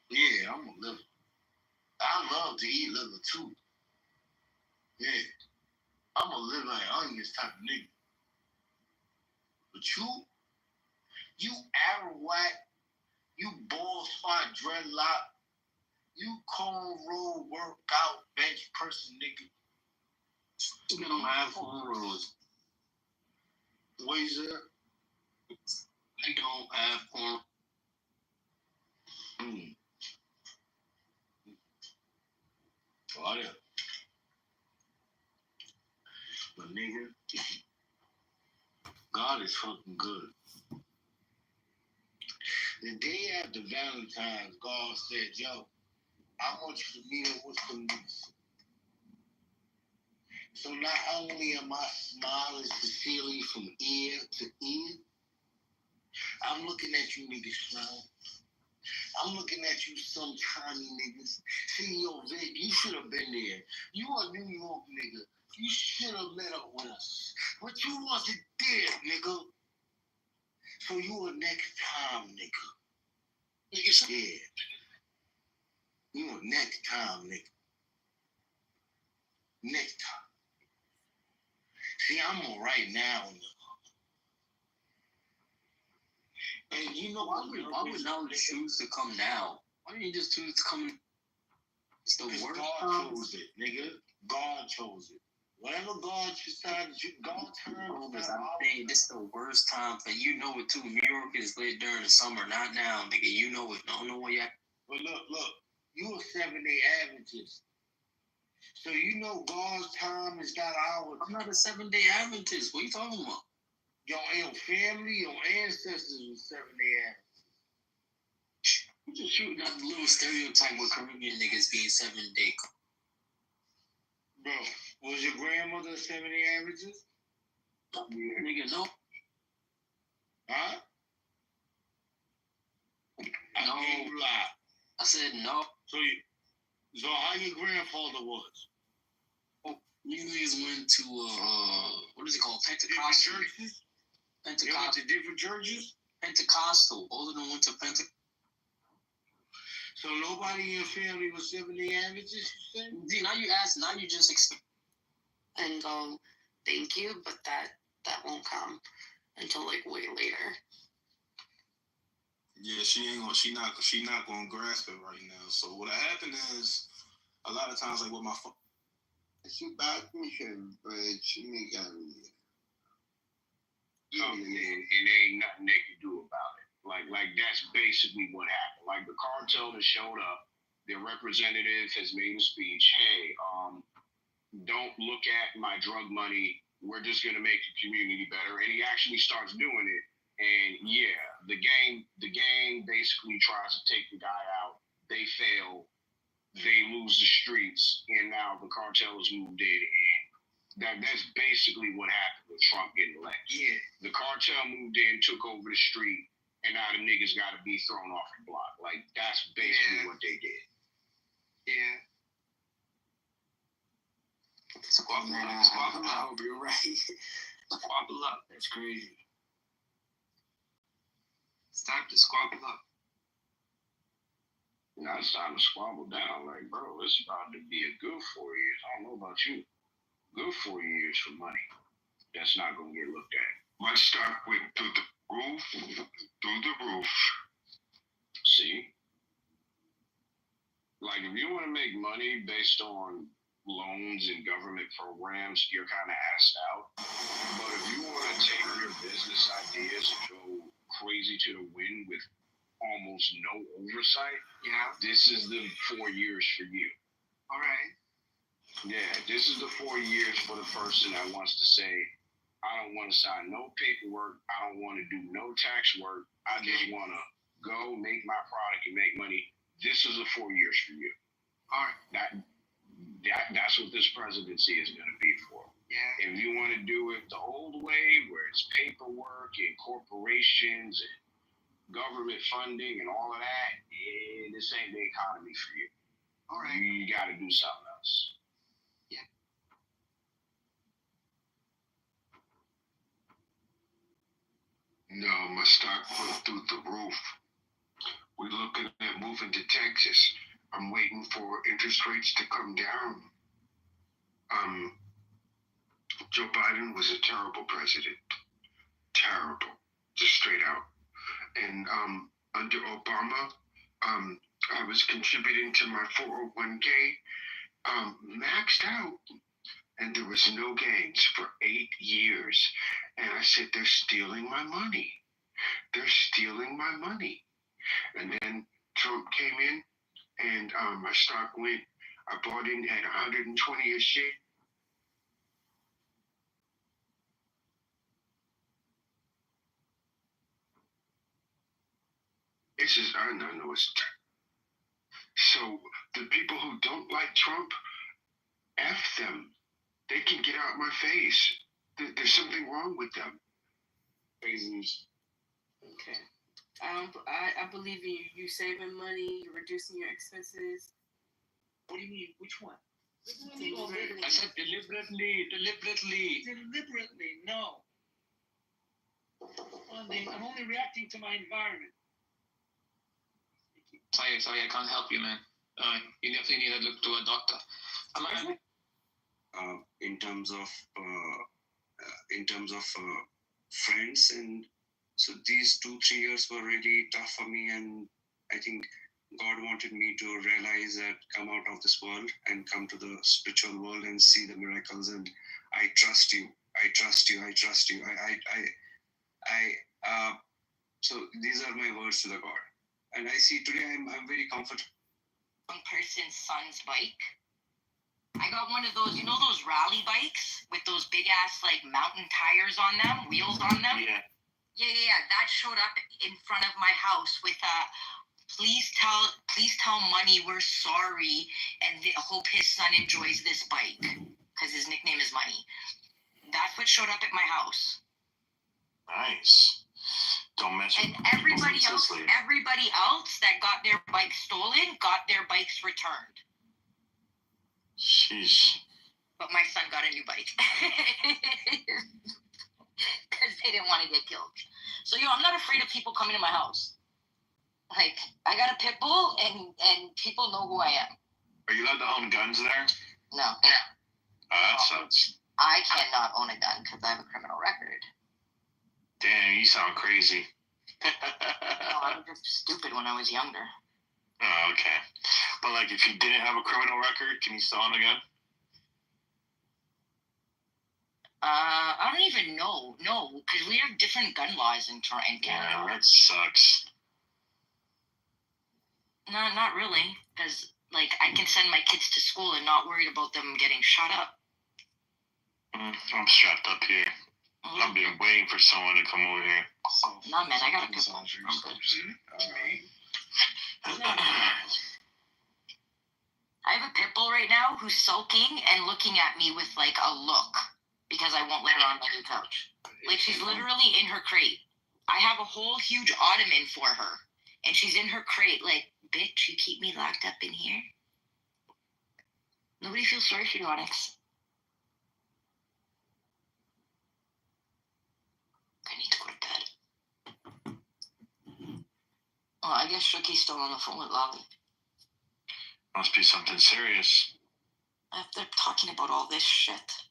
Yeah, I'm a liver. I love to eat liver too. Yeah, I'm a liver and onions type of nigga. But you Arawat, you ball spot dreadlock, you cornrow workout bench person nigga. You don't have cornrows. What is that? I don't have corn. Oh yeah. But nigga, God is fucking good. The day after Valentine's, God said, yo, I want you to meet up with some niggas. So not only am I smiling sincerely from ear to ear, I'm looking at you niggas now. I'm looking at you some tiny niggas. See, yo, Vic, you should have been there. You a New York nigga. You should have met up with us. But you wasn't there, nigga. So you a next time, nigga. Nigga, yeah. You a next time, nigga. Next time. See, I'm on right now, nigga. And you know why would now choose to come now? Why didn't you just choose to come? It's the worst. God chose it, nigga. God chose it. Whatever God decided, God turned. I'm saying this is the worst time for you. Know it too. New York is lit during the summer, not now, nigga. You know it. Don't know what you. But look. You a 7-day Adventist. So you know God's time is not ours. I'm not a 7-day Adventist. What are you talking about? Your family, your ancestors was 7-day Adventists. You just shooting out the little stereotype with Caribbean niggas being 7-day. Bro, was your grandmother a 7-day Adventist? Nigga, no. Huh? No. I said no. So how your grandfather was? You niggas went to what is it called? Pentecostal churches? Pentecostal. They went to different churches? Pentecostal. All of them went to Pentecostal. So nobody in your family was 7-day Adventists, you say? See, now you ask, now you just expect. And thank you, but that won't come until like way later. Yeah, she not gonna grasp it right now. So what happened is a lot of times, like with my phone, she back me, but she ain't got me. Yeah, and ain't nothing they can do about it. Like that's basically what happened. Like the cartel has showed up, their representative has made a speech. Hey, don't look at my drug money. We're just gonna make the community better, and he actually starts doing it. And yeah, the gang basically tries to take the guy out. They fail. They lose the streets, and now the cartel has moved in. And that's basically what happened with Trump getting elected. Yeah. The cartel moved in, took over the street, and now the niggas got to be thrown off the block. Like, that's basically what they did. Yeah. Squabble up. I hope you're right. Squabble up. That's crazy. It's time to squabble up. Now it's time to squabble down. Like, bro, it's about to be a good 4 years. I don't know about you. Good 4 years for money. That's not going to get looked at. My stock went through the roof. See? Like, if you want to make money based on loans and government programs, you're kind of assed out. But if you want to take your business ideas and go crazy to the wind with almost no oversight, this is the 4 years for you. All right. Yeah, this is the 4 years for the person that wants to say, I don't want to sign no paperwork. I don't want to do no tax work. I just want to go make my product and make money. This is the 4 years for you. All right. That's what this presidency is going to be for. Yeah. If you want to do it the old way, where it's paperwork and corporations and government funding and all of that, this ain't the economy for you. All right. You got to do something else. No, my stock went through the roof. We're looking at moving to Texas. I'm waiting for interest rates to come down. Joe Biden was a terrible president. Terrible. Just straight out. And under Obama, I was contributing to my 401k, maxed out, and there was no gains for 8 years. And I said, they're stealing my money. They're stealing my money. And then Trump came in, and my stock went. I bought in at 120 a share. This is, I don't know, it's. So the people who don't like Trump, F them. They can get out my face. There's something wrong with them. Okay. I believe in you saving money, you're reducing your expenses. What do you mean? Which one? I said deliberately. Deliberately, no. I'm only reacting to my environment. Sorry, I can't help you, man. You definitely need to look to a doctor. In terms of friends, and so these 2-3 years were really tough for me, and I think God wanted me to realize that, come out of this world and come to the spiritual world and see the miracles. And I trust you. So these are my words to the God. And I see today I'm very comfortable. One person's son's bike. I got one of those, those rally bikes with those big ass like mountain tires on them, wheels on them. Yeah. That showed up in front of my house with please tell Money we're sorry, and hope his son enjoys this bike, because his nickname is Money. That's what showed up at my house. Nice. Don't mention. And everybody else that got their bike stolen got their bikes returned. Sheesh. But my son got a new bike because they didn't want to get killed. So I'm not afraid of people coming to my house. Like, I got a pit bull, and people know who I am. Are you allowed to own guns there? No. That sucks. I cannot own a gun because I have a criminal record. Damn, you sound crazy. No, I was just stupid when I was younger. Oh, okay. But, like, if you didn't have a criminal record, can you still own a gun? I don't even know. No, because we have different gun laws in Canada. Yeah, that sucks. No, not really. Because, like, I can send my kids to school and not worried about them getting shot up. I'm strapped up here. I've been waiting for someone to come over here. No, man, I got a pit bull. I have a pit bull right now who's sulking and looking at me with, like, a look because I won't let her on my new couch. Like, she's literally in her crate. I have a whole huge ottoman for her, and she's in her crate like, bitch, you keep me locked up in here? Nobody feels sorry for you, Onyx. I need to go to bed. Oh, I guess Shookie's still on the phone with Lolly. Must be something serious. They're talking about all this shit.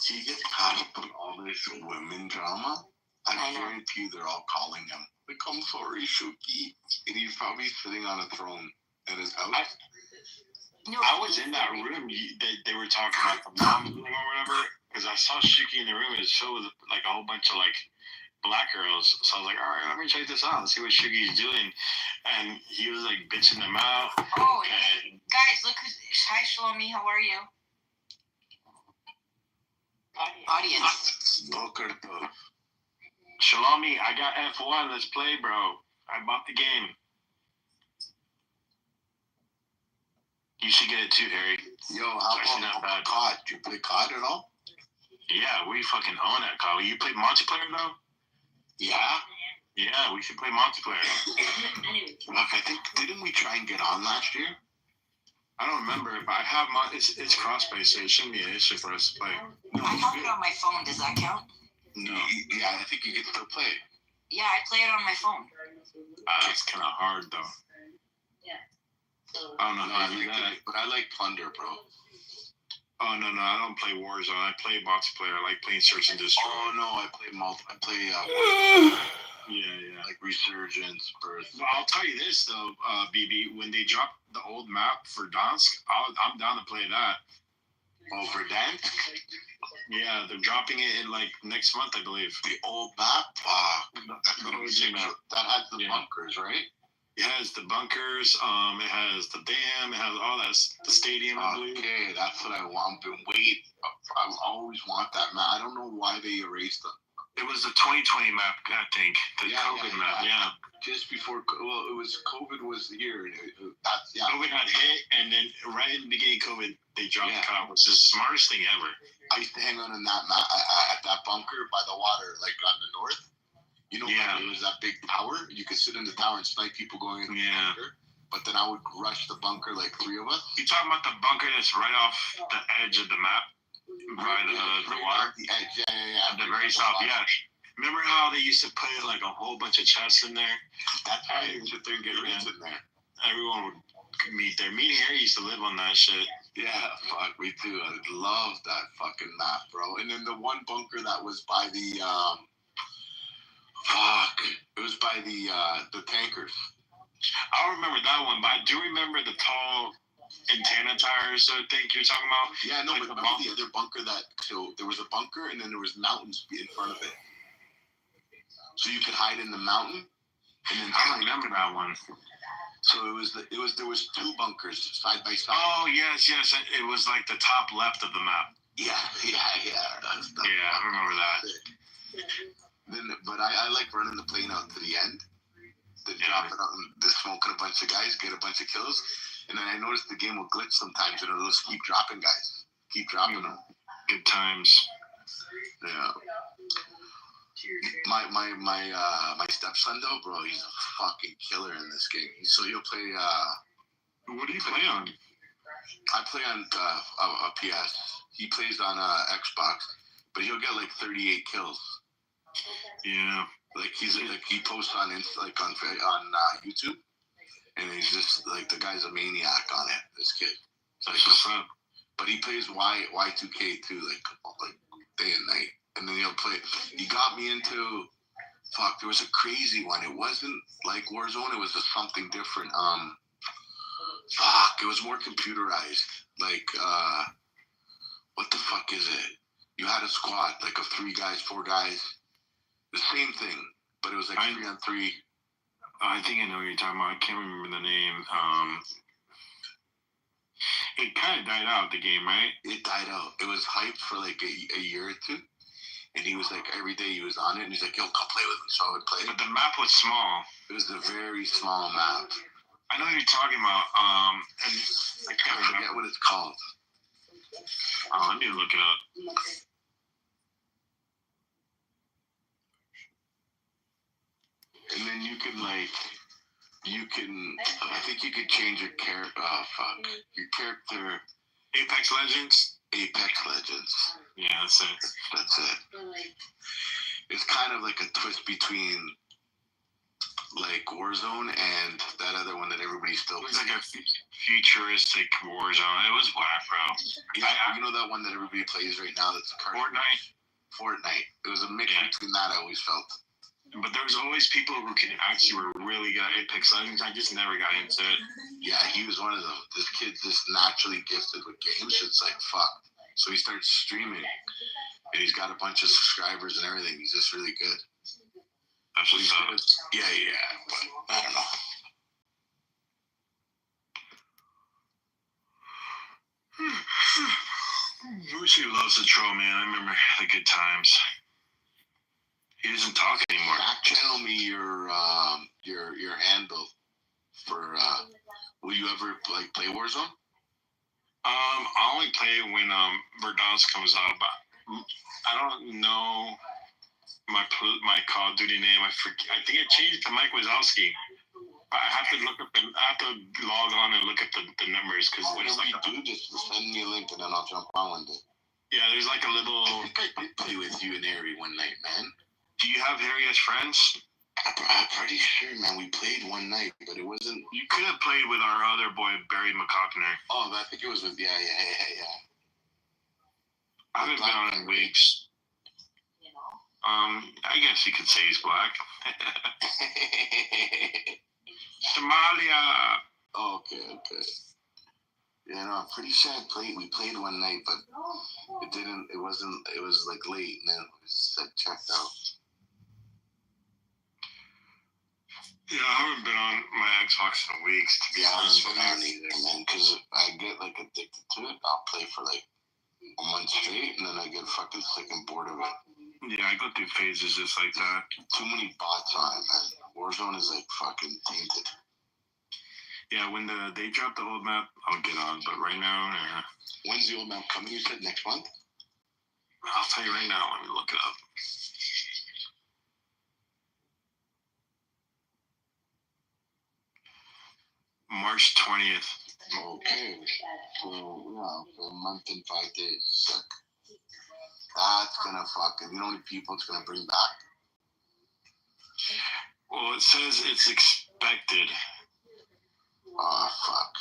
Do you get caught up in all this women drama? I guarantee you they're all calling him. Like, I'm sorry, Shuki. And he's probably sitting on a throne at his house. I was in that room. They were talking about the mom's room or whatever. Because I saw Shuki in the room. It was filled with like a whole bunch of like black girls. So I was like, all right, let me check this out and see what Shuki's doing. And he was like bitching them out. Oh, guys, look who's. Hi, Shlomi. How are you? Audience. Shalomi, I got F1. Let's play, bro. I bought the game. You should get it too, Harry. Yo, how about COD? Do you play COD at all? Yeah, we fucking own that COD. You play multiplayer, though? Yeah. Yeah, we should play multiplayer. Look, I think, didn't we try and get on last year? I don't remember, but I have it's cross-play, so it shouldn't be an issue for us to play. No, I have it on my phone. Does that count? No. Yeah, I think you can still play it. Yeah, I play it on my phone. That's kind of hard though. I don't know how to do that. But I like Plunder, bro. Oh no, I don't play Warzone. I play multiplayer. I like playing Search and Destroy. Oh no, I play Yeah. like Resurgence, Birth. Well, I'll tell you this though, BB. When they drop the old map for Donsk, I'm down to play that. Oh, Verdansk? Yeah, they're dropping it in like next month, I believe. The old map? That's gonna be sick. That has the bunkers, right? It has the bunkers. It has the dam. It has all that. The stadium, I believe. Okay, that's what I want. Been waiting. I always want that map. I don't know why they erased them. It was the 2020 map, I think. The COVID map. Yeah. Just before, it was COVID was here. COVID had hit, and then right in the beginning of COVID, they dropped COD, which is the smartest thing ever. I used to hang out in that at that bunker by the water, like on the north. You know, it was that big tower. You could sit in the tower and snipe people going in the bunker. But then I would rush the bunker, like 3 of us. You talking about the bunker that's right off the edge of the map? By the water? The edge, yeah. At the very top, yeah. Remember how they used to put like a whole bunch of chests in there? That's right. You sit there and get rich in there. Everyone would meet there. Me and Harry used to live on that shit. Yeah, fuck, me too. I love that fucking map, bro. And then the one bunker that was by the, it was by the tankers. I don't remember that one, but I do remember the tall antenna tires, I think you're talking about. Yeah, no, like but remember the other bunker so there was a bunker and then there was mountains in front of it. So you could hide in the mountain. And then I don't remember that one. So there was 2 bunkers side by side. Oh yes, it was like the top left of the map. Yeah. I remember that. But I like running the plane out to the end. Drop it out and smoking a bunch of guys, get a bunch of kills. And then I noticed the game will glitch sometimes and it'll just keep dropping guys. Keep dropping them. Good times. Yeah. My stepson though, bro, he's a fucking killer in this game. So he'll play what do you play on? I play on a PS. He plays on Xbox, but he'll get like 38 kills. Yeah. Like he posts on on YouTube, and he's just like the guy's a maniac on it. This kid, but he plays Y2K too, like day and night, and then he'll play. He got me into there was a crazy one. It wasn't like Warzone. It was just something different. It was more computerized. Like what the fuck is it? You had a squad like of 3 guys, 4 guys. The same thing, but it was like 3 on 3. I think I know what you're talking about. I can't remember the name. It kind of died out, the game, right? It died out. It was hyped for like a year or 2. And he was like, every day he was on it, and he's like, yo, come play with me. So I would play. But the map was small. It was a very small map. I know what you're talking about. And I can't forget what it's called. Oh, let me look it up. And then you can I think you could change your character. Your character. Apex Legends. Yeah, that's it. It's kind of like a twist between like Warzone and that other one that everybody still plays. It was like a futuristic Warzone. It was whack, bro. Yeah, you know that one that everybody plays right now that's Fortnite. It was a mix between that, I always felt. But there was always people who were really good at Apex Legends. I just never got into it. Yeah, he was one of them. This kid's just naturally gifted with games. It's like, fuck. So he starts streaming, and he's got a bunch of subscribers and everything. He's just really good. That's what's up. Yeah, but I don't know. Lucy loves the troll, man. I remember the good times. He doesn't talk anymore. Back channel me your handle for. Will you ever play Warzone? I only play when Verdansk comes out, but I don't know my Call of Duty name. I forget. I think I changed it to Mike Wazowski. I have to log on and look at the numbers because whatever you do, just send me a link and then I'll jump on one day. Yeah, there's like a little. I think I did play with you and Harry one night, man. Do you have Harry as friends? I'm pretty sure, man. We played one night, but it wasn't. You could have played with our other boy, Barry McCockner. Oh, I think it was with yeah. I haven't been on in weeks. I guess you could say he's black. Somalia. Oh, okay. Yeah, no, I'm pretty sure we played one night, but it wasn't, it was like late, and then it was like checked out. Yeah, I haven't been on my Xbox in weeks, to be honest with you. I haven't been on either, man, because I get like addicted to it. I'll play for like a month straight, and then I get fucking sick and bored of it. Yeah, I go through phases just like that. Too many bots on it, man. Warzone is like fucking tainted. Yeah, when they drop the old map, I'll get on. But right now, when's the old map coming? You said next month? I'll tell you right now. Let me look it up. March 20th. Okay. So, yeah, a month and 5 days. Sick. That's gonna fucking, you know how many people it's gonna bring back? Well, it says it's expected. Oh, fuck.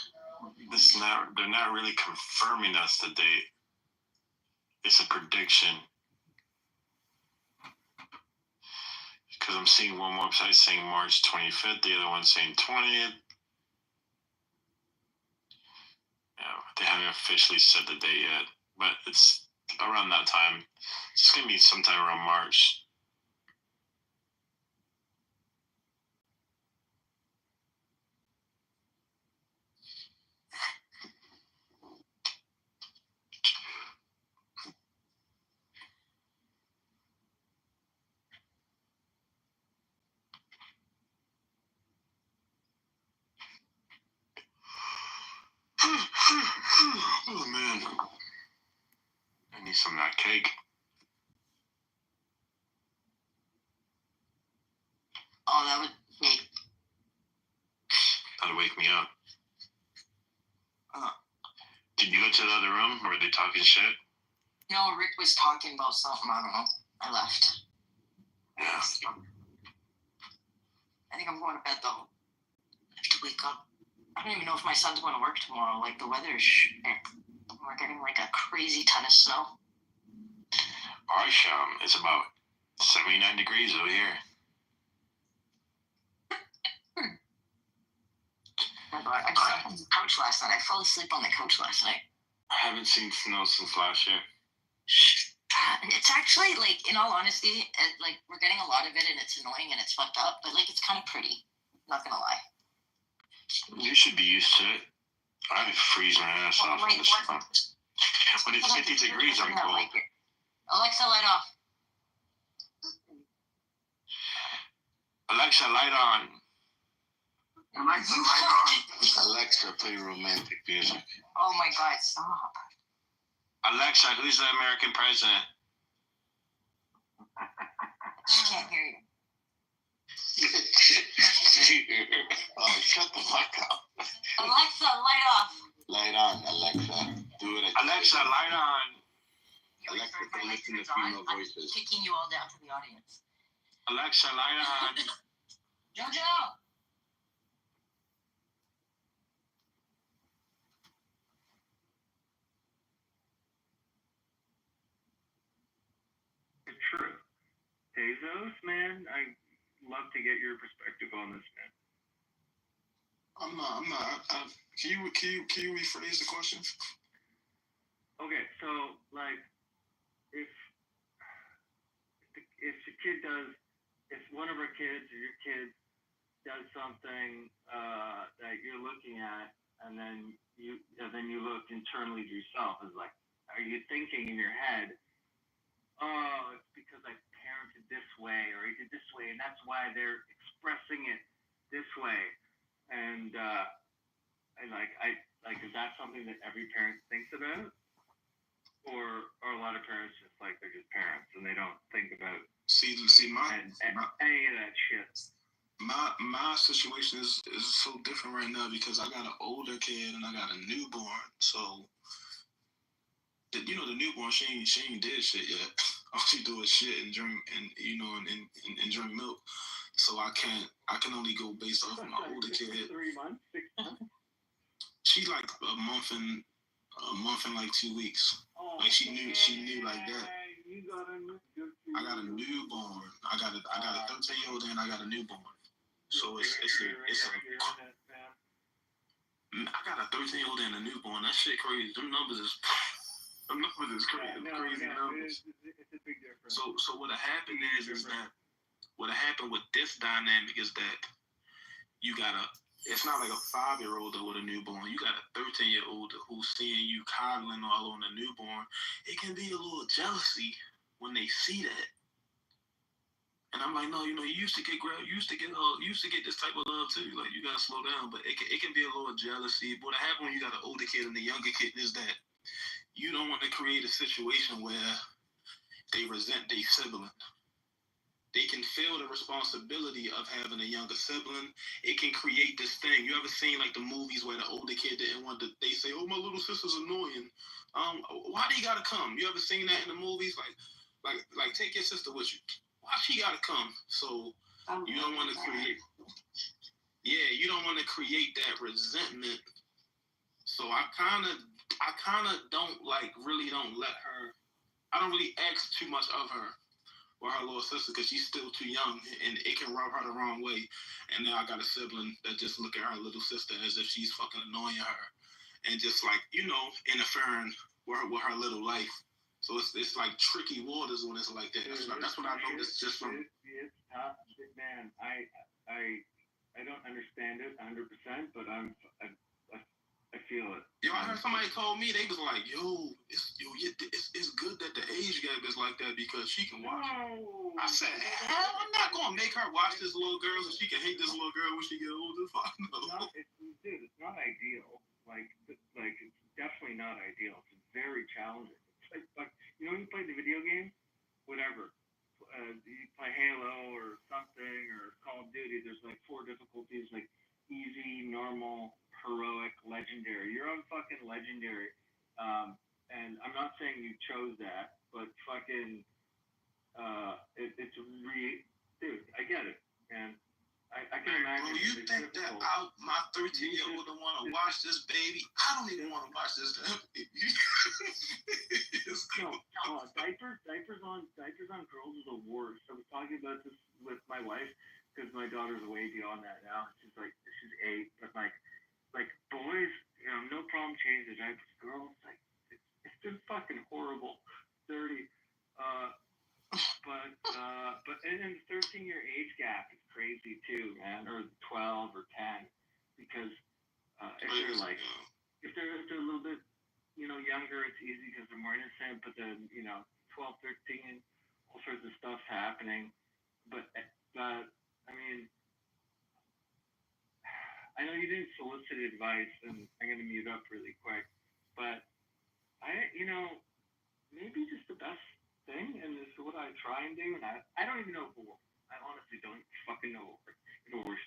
They're not really confirming us the date. It's a prediction. Because I'm seeing one website saying March 25th, the other one saying 20th. Yeah, they haven't officially said the date yet, but it's around that time. It's going to be sometime around March. Oh, man. I need some of that cake. Oh, that would make... That'll wake me up. Did you go to the other room? Or were they talking shit? No, Rick was talking about something. I don't know. I left. Yeah. I think I'm going to bed, though. I have to wake up. I don't even know if my son's going to work tomorrow. Like, the weather is shit. We're getting, like, a crazy ton of snow. It's about 79 degrees over here. Oh my God, I slept on the couch last night. I fell asleep on the couch last night. I haven't seen snow since last year. It's actually, like, in all honesty, like, we're getting a lot of it, and it's annoying, and it's fucked up, but, like, it's kind of pretty. Not gonna lie. You should be used to it. I freeze my ass off in the snow. When it's 50 degrees, I'm cold. Like Alexa, light off. Alexa, light on. Alexa, light on. Alexa, play romantic music. Oh my God, stop. Alexa, who's the American president? She can't hear you. Oh, shut the fuck up. Alexa, light off. Light on, Alexa. Do it. Alexa, light on. Alexa, can listen to female voices. I'm kicking you all down to the audience. Alexa, light on. Jojo! It's true. Bezos, man, I'd love to get your perspective on this, man. I'm not. Can you rephrase the question? Okay, so like, if the kid does, if one of our kids or your kid does something that you're looking at, and then you look internally to yourself, is like, are you thinking in your head, oh, it's because I parented this way, or he did this way, and that's why they're expressing it this way, and is that something that every parent thinks about? Or are a lot of parents just like, they're just parents and they don't think about see any of that shit? My situation is so different right now because I got an older kid and I got a newborn. So the newborn, she ain't did shit yet. All she do is shit and drink and drink milk. So I can only go based off of my older kid. 3 months, 6 months. She's like a month and like 2 weeks. Like she knew like that. You got I got a newborn. I got a 13-year-old and I got a newborn. So I got a 13-year-old and a newborn. That shit crazy. Them numbers is crazy. Crazy numbers. It's a big difference. So what happened is that what happened with this dynamic is that you got it's not like a 5-year-old with a newborn. You got a 13-year-old who's seeing you coddling all on a newborn. It can be a little jealousy when they see that. And I'm like, no, you used to get this type of love too. Like, you gotta slow down. But it can be a little jealousy. But what happens when you got an older kid and a younger kid is that you don't want to create a situation where they resent their sibling. They can feel the responsibility of having a younger sibling. It can create this thing. You ever seen like the movies where the older kid didn't want to? They say, "Oh, my little sister's annoying. Why do you gotta come?" You ever seen that in the movies? Like take your sister with you. Why she gotta come? So you don't want to create. Yeah, you don't want to create that resentment. So I kind of don't let her. I don't really ask too much of her or her little sister because she's still too young and it can rub her the wrong way. And now I got a sibling that just look at her little sister as if she's fucking annoying her and just like, interfering with her little life. So it's like tricky waters when it's like that. That's what I noticed just from. It's tough, man. I don't understand it 100%, but I feel it. Yo, I heard somebody told me they was like, it's good that the age gap is like that because she can watch. No. I said, hell, I'm not gonna make her watch this little girl so she can hate this little girl when she get older. Fuck no. It's not ideal. Like it's definitely not ideal. It's very challenging. It's like when you play the video game, whatever. You play Halo or something or Call of Duty. There's like 4 difficulties, like easy, normal, heroic, legendary. You're on fucking legendary. And I'm not saying you chose that, but fucking it's dude, I get it. And I can imagine. Bro, you think that my 13-year-old don't want to watch this baby? I don't even want to watch this. No, diapers on girls is the worst. I was talking about this with my wife because my daughter's way beyond that now. She's 8, but like boys, no problem changing diapers. Girls, like it's just fucking horrible, dirty. But and the 13-year age gap is crazy too, man, or 12 or 10, because if they're a little bit younger, it's easy because they're more innocent. But then 12, 13, all sorts of stuff's happening. But I mean, I know you didn't solicit advice, and I'm gonna mute up really quick, but maybe just the best thing, and this is what I try and do, and I don't even know if it works. I honestly don't fucking know if it works.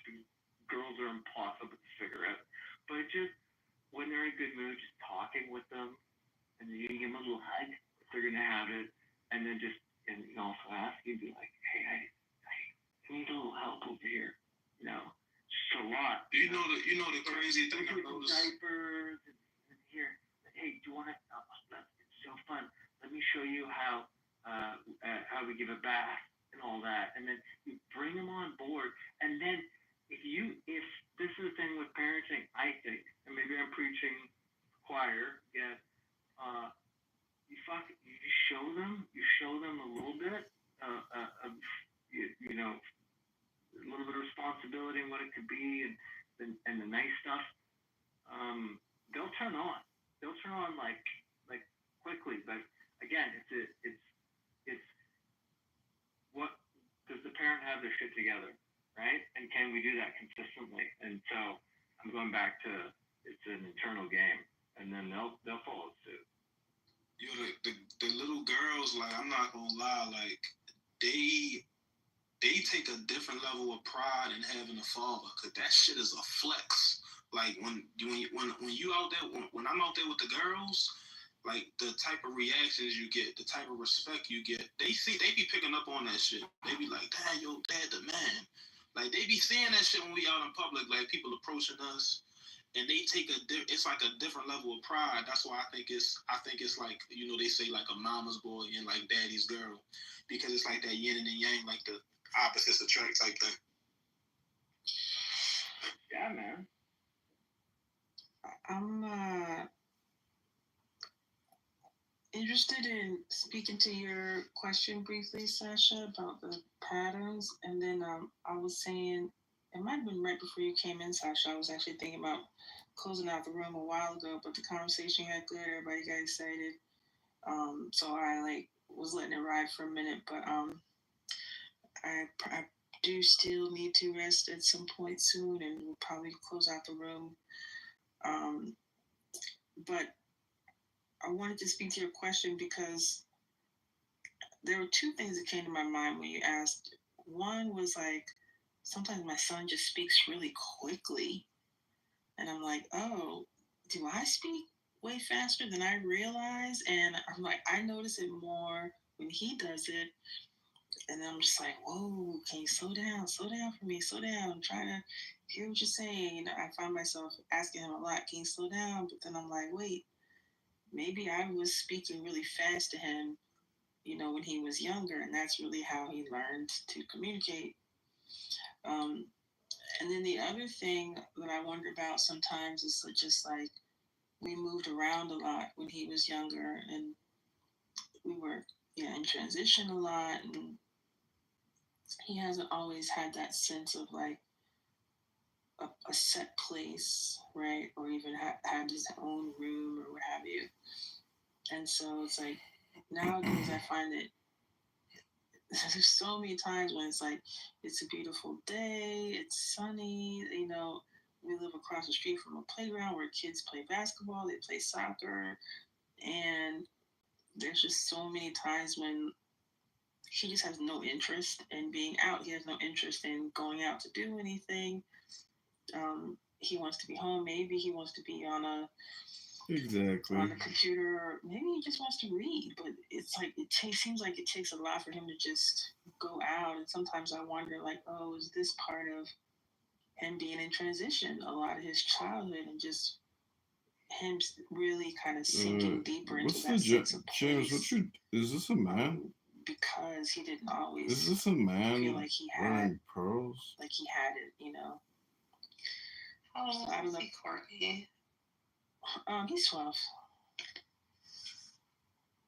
Girls are impossible to figure out. But just when they're in a good mood, just talking with them, and you can give them a little hug if they're gonna have it, and then also ask you, be like, hey, I need a little help over here, just a lot. You know the crazy thing I noticed. Diapers and here, hey, do you want to? It's so fun. Let me show you how we give a bath and all that, and then you bring them on board. And then if this is the thing with parenting, I think, and maybe I'm preaching choir, yeah. You show them a little bit of a little bit of responsibility and what it could be, and the nice stuff. They'll turn on like quickly. But again, it's what does the parent have their shit together, right? And can we do that consistently? And so I'm going back to it's an internal game, and then they'll follow suit. The little girls, like, I'm not gonna lie, like they take a different level of pride in having a father, cause that shit is a flex. Like when you out there, when I'm out there with the girls, like the type of reactions you get, the type of respect you get, they be picking up on that shit. They be like, "Dad, your dad the man." Like they be saying that shit when we out in public, like people approaching us, and they take it's like a different level of pride. That's why I think it's like, you know, they say like a mama's boy and like daddy's girl, because it's like that yin and yang, like the opposites attract type thing. Yeah, man. I'm interested in speaking to your question briefly, Sasha, about the patterns. And then I was saying, it might have been right before you came in, Sasha. I was actually thinking about closing out the room a while ago, but the conversation got good. Everybody got excited. So I was letting it ride for a minute, but I do still need to rest at some point soon, and we'll probably close out the room. But I wanted to speak to your question because there were two things that came to my mind when you asked. One was like, sometimes my son just speaks really quickly. And I'm like, oh, do I speak way faster than I realize? And I'm like, I notice it more when he does it. And I'm just like, whoa, can you slow down for me, slow down. I'm trying to hear what you're saying. You know, I find myself asking him a lot, can you slow down? But then I'm like, wait, maybe I was speaking really fast to him, you know, when he was younger, and that's really how he learned to communicate. And then the other thing that I wonder about sometimes is just like we moved around a lot when he was younger, and we were in transition a lot, and he hasn't always had that sense of like a set place, right? Or even had his own room or what have you. And so it's like nowadays I find that there's so many times when it's like, it's a beautiful day, it's sunny, you know, we live across the street from a playground where kids play basketball, they play soccer, and there's just so many times when he just has no interest in being out. He has no interest in going out to do anything. He wants to be home. Maybe he wants to be on a computer, or maybe he just wants to read. But it's like seems like it takes a lot for him to just go out. And sometimes I wonder, like, oh, is this part of him being in transition? A lot of his childhood, and just him really kind of sinking deeper into that sense of place. James, is this a man? Because he didn't always Is this a man feel like he had wearing pearls? like he had it, you know. How old is he, Courtney? He's 12.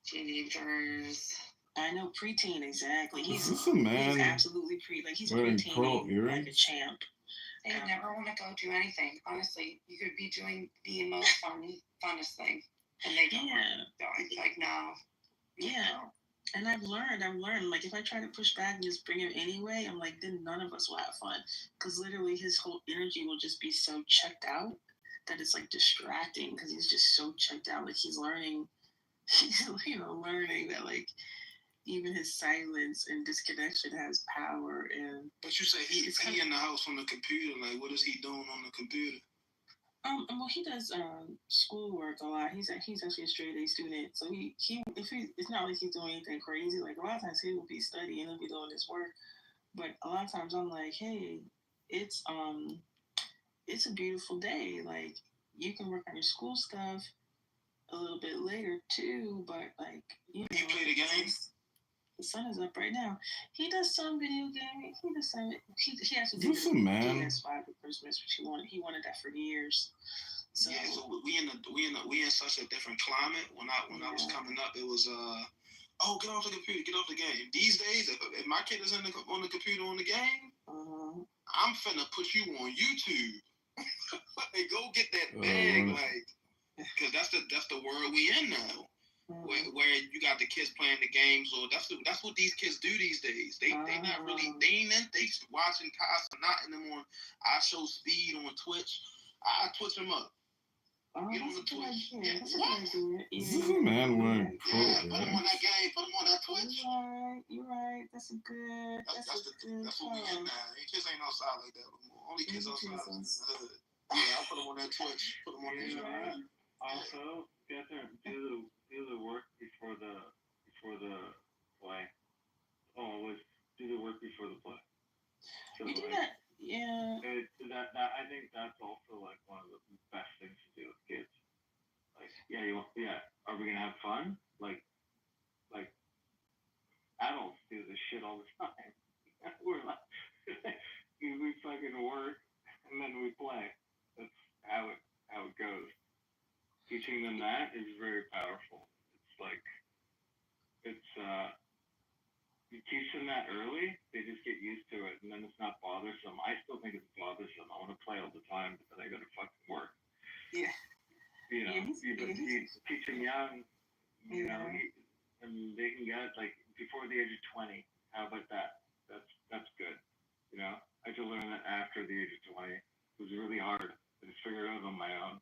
Teenagers. I know, preteen, exactly. Is this a man? He's absolutely like he's wearing preteen, pearl earrings? like a champ. They never want to go do anything. Honestly, you could be doing the most funnest thing, and they don't. Yeah. Like no. Yeah. And I've learned, like, if I try to push back and just bring him anyway, I'm like, then none of us will have fun. Because literally his whole energy will just be so checked out that it's, like, distracting because he's just so checked out. Like, he's learning, learning that, like, even his silence and disconnection has power. And but you say he in the house on the computer. Like, what is he doing on the computer? Well, he does schoolwork a lot. He's actually a straight A student, so it's not like he's doing anything crazy. Like a lot of times he will be studying and be doing his work, but a lot of times I'm like, hey, it's a beautiful day. Like you can work on your school stuff a little bit later too, but like you play the games. The sun is up right now. He does some video gaming. He does some. He has to do the PS5 for Christmas, which he wanted that for years. So yeah, so we in such a different climate. When I was coming up, it was oh, get off the computer, get off the game. These days, if my kid is on the computer on the game, I'm finna put you on YouTube. Like, go get that bag, like, because that's the world we in now. Where you got the kids playing the games, or that's what these kids do these days. They not really they watching Casa not in them on I Show Speed on Twitch. I Twitch them up. Get on the Twitch. Yeah, what? Is this a man wearing pearls? Yeah, put him on that game. Put him on that Twitch. You're right. That's what we in now. Kids ain't outside like that anymore. Only kids outside is in the hood. Yeah, I put them on that Twitch. Put them on that. Also, you have to do the work before the play. Always do the work before the play. So We do like, that. Yeah. that I think that's also like one of the best things to do with kids. Like, are we gonna have fun? Like adults do this shit all the time. We're like, we fucking work and then we play. That's how it goes. Teaching them that is very powerful. It's like you teach them that early, they just get used to it, and then it's not bothersome. I still think it's bothersome. I want to play all the time, but then I gotta fucking work. Yeah. You know, you teach them young, you know, and they can get like before the age of 20. How about that? That's good. You know, I had to learn that after the age of 20. It was really hard. I just figured it out on my own.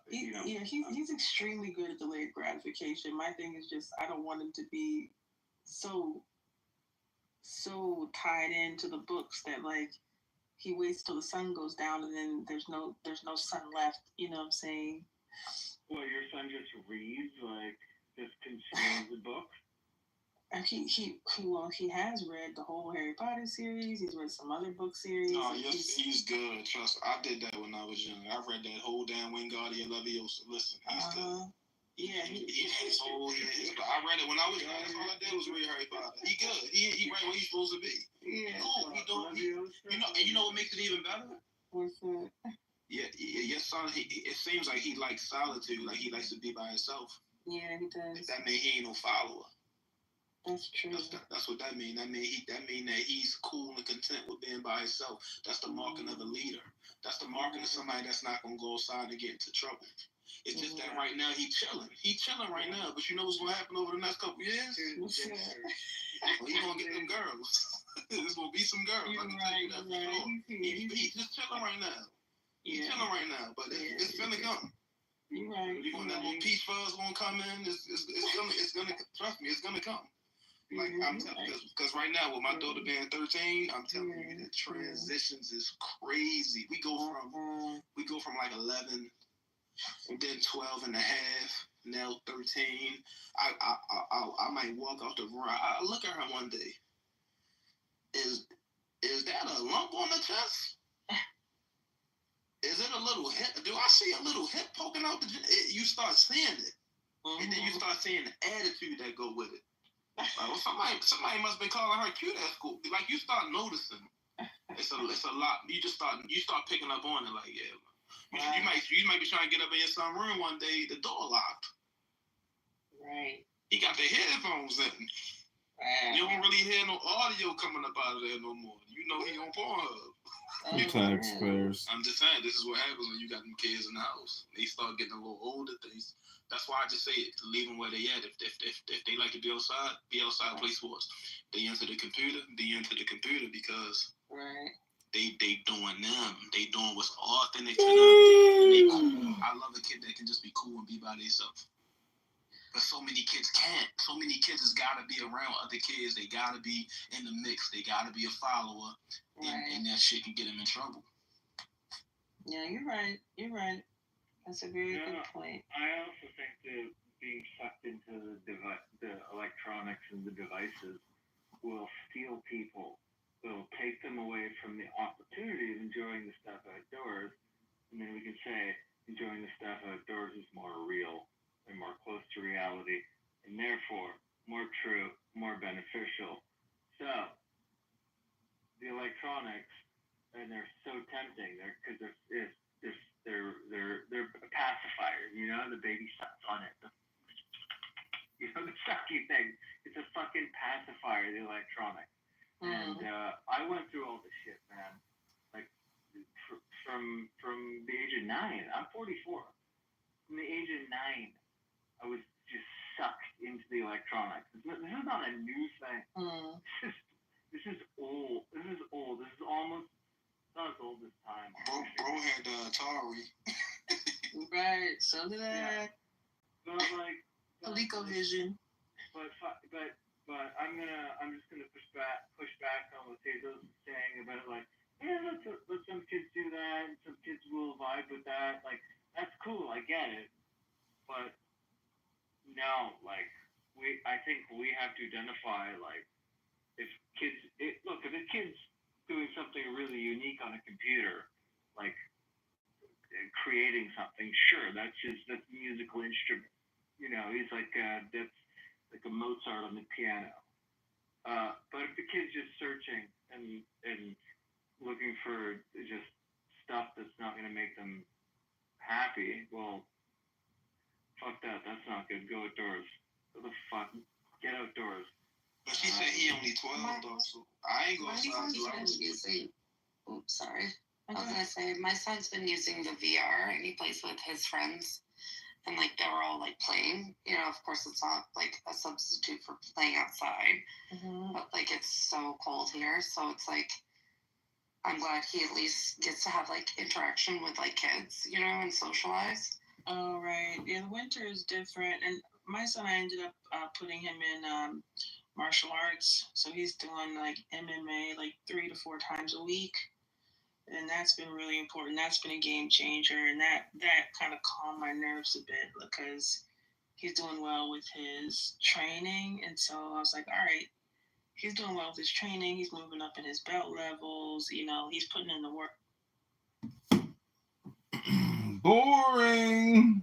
He's extremely good at delayed gratification. My thing is just I don't want him to be so tied into the books that like he waits till the sun goes down and then there's no sun left. You know what I'm saying? Well, your son just reads, like just consumes the book. And he has read the whole Harry Potter series. He's read some other book series. No, yes, he's good. Trust me, I did that when I was young. I read that whole damn Wingardium Leviosa. Listen, he's good. Yeah, I read it when I was young. That's all I did was read Harry Potter. He good. He right where he's supposed to be. Yeah. Cool. You know what makes it even better? What's that? Yeah, your son. It seems like he likes solitude. Like he likes to be by himself. Yeah, he does. That means he ain't no follower. That's true. That's what that means. That mean that he's cool and content with being by himself. That's the marking of a leader. That's the marking of somebody that's not gonna go outside and get into trouble. It's just that right now he's chilling. He's chilling right now. But you know what's gonna happen over the next couple years? He's gonna get them girls. There's gonna be some girls. I can tell you that for sure. He's just chilling right now. He's chilling right now. But it's gonna come. You're right. That little peach fuzz gonna come in. It's gonna trust me. It's gonna come. Like I'm telling, because right now with my daughter being 13, I'm telling you the transitions is crazy. We go from like 11, and then 12 and a half, now 13. I might walk off the room. I look at her one day. Is that a lump on the chest? Is it a little hip? Do I see a little hip poking out? You start seeing it, and then you start seeing the attitude that go with it. Somebody must be calling her cute at school. Like you start noticing, it's a lot. You start picking up on it. Like you might be trying to get up in your son's room one day. The door locked. Right. He got the headphones in. You don't really hear no audio coming up out of there no more. You know he on Pornhub. Taxpayers. I'm just saying, this is what happens when you got them kids in the house. They start getting a little older. That's why I just say it, leave them where they at. If they like to be outside, play sports. They into the computer, because they doing them. They doing what's authentic to them. And they cool. I love a kid that can just be cool and be by themselves. But so many kids can't. So many kids has got to be around other kids. They got to be in the mix. They got to be a follower. And that shit can get them in trouble. Yeah, you're right. That's a very good point. I also think that being sucked into the electronics and the devices will steal people. It'll take them away from the opportunity of enjoying the stuff outdoors. And then we can say enjoying the stuff outdoors is more real and more close to reality, and therefore more true, more beneficial. So the electronics, and they're so tempting. They're a pacifier. You know, the baby sucks on it. You know, the sucky thing. It's a fucking pacifier. The electronics. And I went through all this shit, man. Like from the age of 9. I'm 44. From the age of 9. I was just sucked into the electronics. This is not a new thing. This is old. This is almost not as old as time. Bro had Atari. Right. So did I. But like ColecoVision. But I'm just gonna push back on what Taylor's saying about like, let some kids do that, and some kids will vibe with that. Like that's cool. I get it. But no, like I think we have to identify like if a kid's doing something really unique on a computer, like creating something, sure, that's a musical instrument. You know, he's like that's like a Mozart on the piano. But if the kid's just searching and looking for just stuff that's not going to make them happy, well, fuck that. That's not good. Go outdoors. What the fuck? Get outdoors. But she said he only 12 though, so I ain't gonna My son's been using. Oops, sorry. I was gonna say my son's been using the VR and he plays with his friends, and like they're all like playing. You know, of course, it's not like a substitute for playing outside, but like it's so cold here, so it's like I'm glad he at least gets to have like interaction with like kids, you know, and socialize. Oh, right. Yeah, the winter is different. And my son, I ended up putting him in martial arts. So he's doing like MMA like 3 to 4 times a week. And that's been really important. That's been a game changer. And that kind of calmed my nerves a bit because he's doing well with his training. And so I was like, all right, he's doing well with his training. He's moving up in his belt levels. You know, he's putting in the work. Boring.